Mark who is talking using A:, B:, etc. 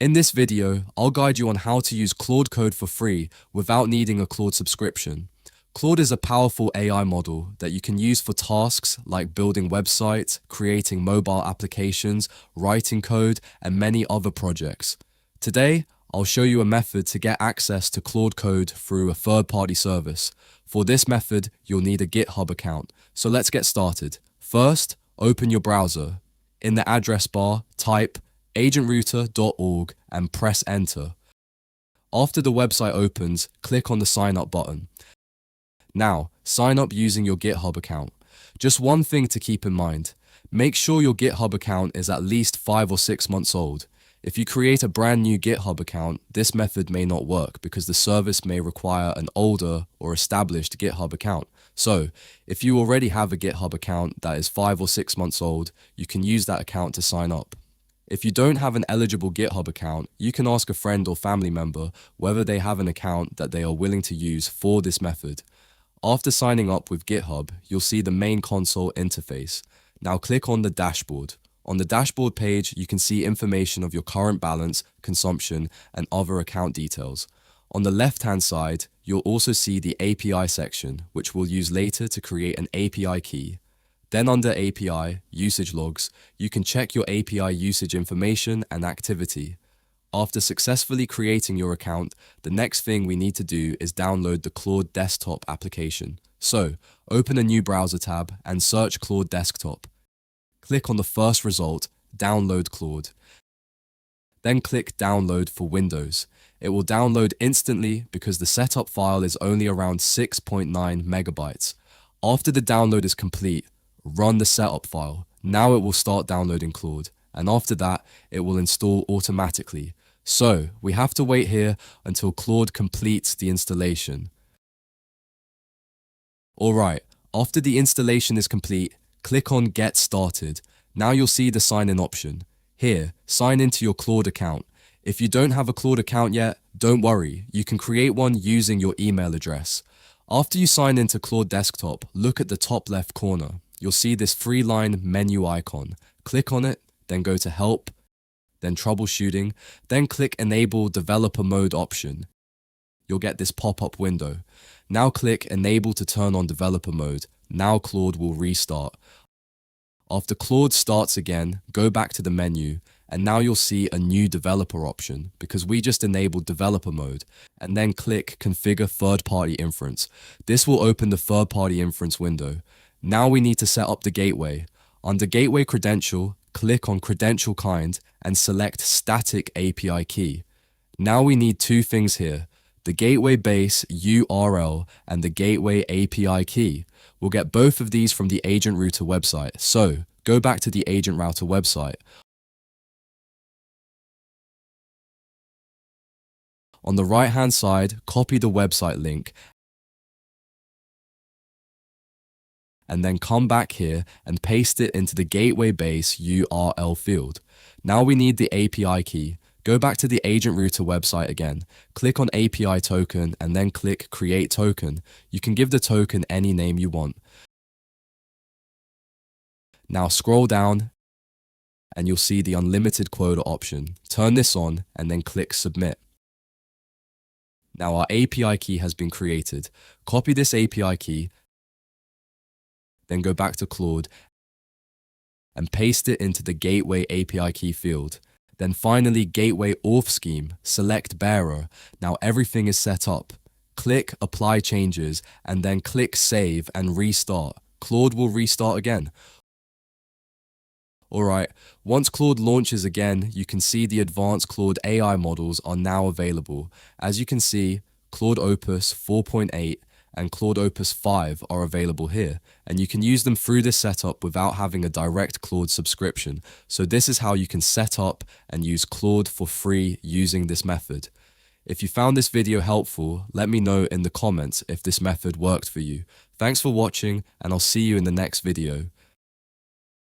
A: In this video, I'll guide you on how to use Claude Code for free without needing a Claude subscription. Claude is a powerful AI model that you can use for tasks like building websites, creating mobile applications, writing code, and many other projects. Today, I'll show you a method to get access to Claude Code through a third-party service. For this method, you'll need a GitHub account. So let's get started. First, open your browser. In the address bar, type AgentRouter.org and press enter. After the website opens, click on the sign up button. Now, sign up using your GitHub account. Just one thing to keep in mind. Make sure your GitHub account is at least 5 or 6 months old. If you create a brand new GitHub account, this method may not work because the service may require an older or established GitHub account. So, if you already have a GitHub account that is 5 or 6 months old, you can use that account to sign up. If you don't have an eligible GitHub account, you can ask a friend or family member whether they have an account that they are willing to use for this method. After signing up with GitHub, you'll see the main console interface. Now click on the dashboard. On the dashboard page, you can see information of your current balance, consumption, and other account details. On the left-hand side, you'll also see the API section, which we'll use later to create an API key. Then under API, usage logs, you can check your API usage information and activity. After successfully creating your account, the next thing we need to do is download the Claude Desktop application. So, open a new browser tab and search Claude Desktop. Click on the first result, Download Claude. Then click Download for Windows. It will download instantly because the setup file is only around 6.9 megabytes. After the download is complete, run the setup file. Now it will start downloading Claude, and after that, it will install automatically. So, we have to wait here until Claude completes the installation. Alright, after the installation is complete, click on Get Started. Now you'll see the sign in option. Here, sign into your Claude account. If you don't have a Claude account yet, don't worry, you can create one using your email address. After you sign into Claude Desktop, look at the top left corner. You'll see this 3-line menu icon. Click on it, then go to Help, then Troubleshooting, then click Enable Developer Mode option. You'll get this pop-up window. Now click Enable to turn on Developer Mode. Now Claude will restart. After Claude starts again, go back to the menu, and now you'll see a new developer option because we just enabled developer mode, and then click Configure Third-Party Inference. This will open the third-party inference window. Now we need to set up the gateway. Under Gateway Credential, click on Credential Kind and select Static API Key. Now we need two things here, the Gateway Base URL and the Gateway API Key. We'll get both of these from the AgentRouter website. So, go back to the AgentRouter website. On the right-hand side, copy the website link and then come back here and paste it into the Gateway Base URL field. Now we need the API key. Go back to the AgentRouter website again, click on API token and then click Create Token. You can give the token any name you want. Now scroll down and you'll see the unlimited quota option. Turn this on and then click Submit. Now our API key has been created. Copy this API key, then go back to Claude and paste it into the Gateway API key field. Then finally, Gateway Auth Scheme, select Bearer. Now everything is set up. Click Apply Changes and then click Save and Restart. Claude will restart again. Alright, once Claude launches again, you can see the advanced Claude AI models are now available. As you can see, Claude Opus 4.8 and Claude Opus 5 are available here, and you can use them through this setup without having a direct Claude subscription. So this is how you can set up and use Claude for free using this method. If you found this video helpful, let me know in the comments if this method worked for you. Thanks for watching, and I'll see you in the next video.